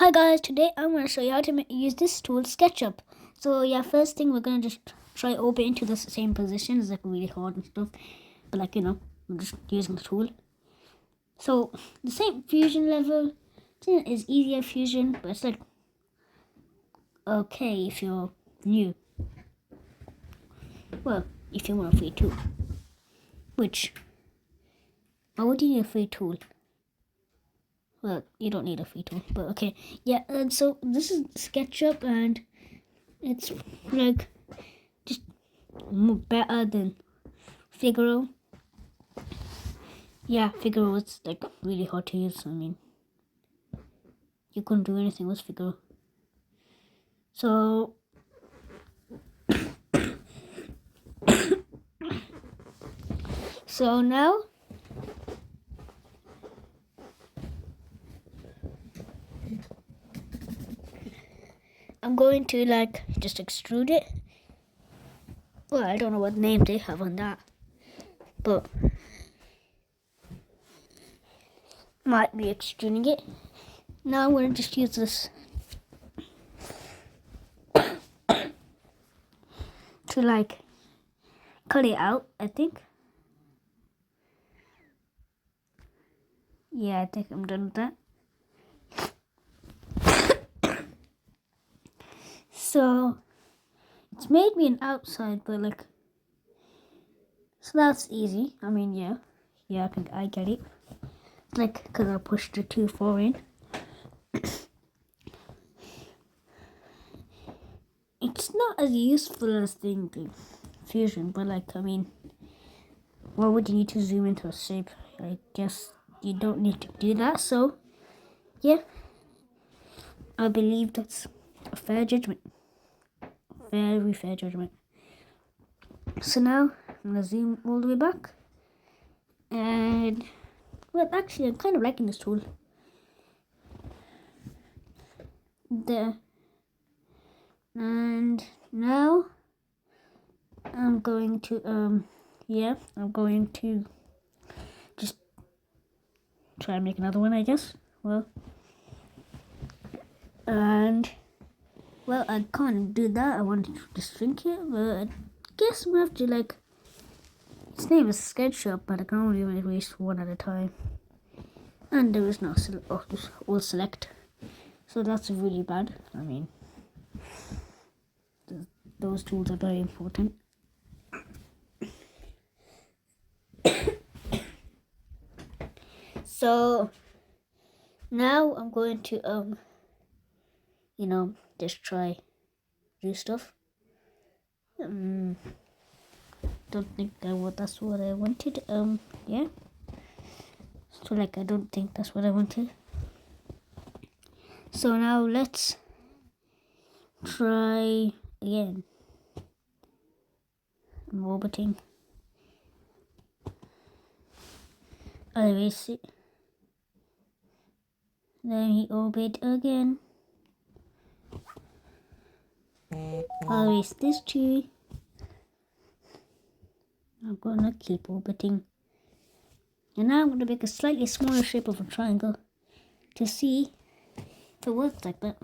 Hi guys, today I'm going to show you how to use this tool, Sketchup. So yeah, first thing we're going to just try open into the same position. It's like really hard and stuff, but we're just using the tool. So the same fusion level is easier fusion, but it's like okay if you're new. Well, if you want a free tool, which why would you need a free tool? Well, you don't need a free tool, but okay. Yeah, and so this is SketchUp, and it's like just better than Figaro. Yeah, Figaro is like really hard to use. I mean, you couldn't do anything with Figaro. So now I'm going to just extrude it. Well, I don't know what name they have on that, but might be extruding it. Now I'm going to just use this to cut it out, I think. Yeah, I think I'm done with that. So it's made me an outside, but so that's easy. I mean, yeah, I get it. Because I pushed it too far in. It's not as useful as the fusion, but I mean, why would you need to zoom into a shape? I guess you don't need to do that. So yeah, I believe that's a fair judgment. Very fair judgment. So now I'm gonna zoom all the way back, and well, actually, I'm kind of liking this tool. There, and now I'm going to I'm going to just try and make another one, I guess. Well, I can't do that. I wanted to just shrink it, but I guess I'm gonna have to its name is Sketchup, but I can only erase one at a time. And there is no all select. So that's really bad. I mean, those tools are very important. So now I'm going to just try do stuff. Don't think that's what I wanted. Yeah. So I don't think that's what I wanted. So now let's try again. I'm orbiting. I'll erase it. Then he orbit again. I'll erase this too. I'm gonna keep orbiting. And now I'm gonna make a slightly smaller shape of a triangle to see if it works like that.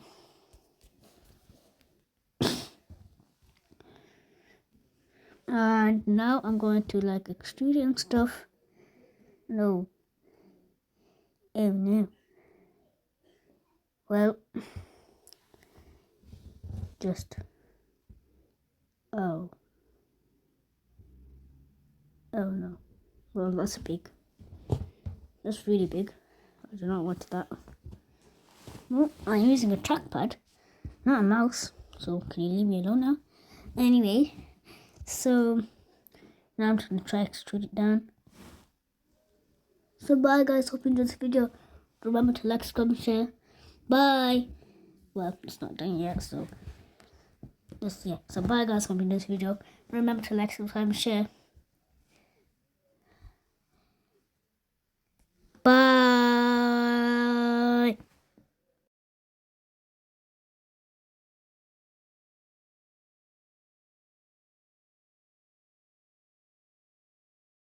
And now I'm going to extrude it and stuff. No. Oh no. Well, oh no. Well, that's big. That's really big. I do not want that. Well, I'm using a trackpad, not a mouse. So can you leave me alone now? Anyway, so now I'm just gonna try to extrude it down. So bye guys, hope you enjoyed this video. Remember to like, subscribe, and share. Bye. Well, it's not done yet, so So bye guys, hope you enjoyed this video. Remember to like, subscribe, and share.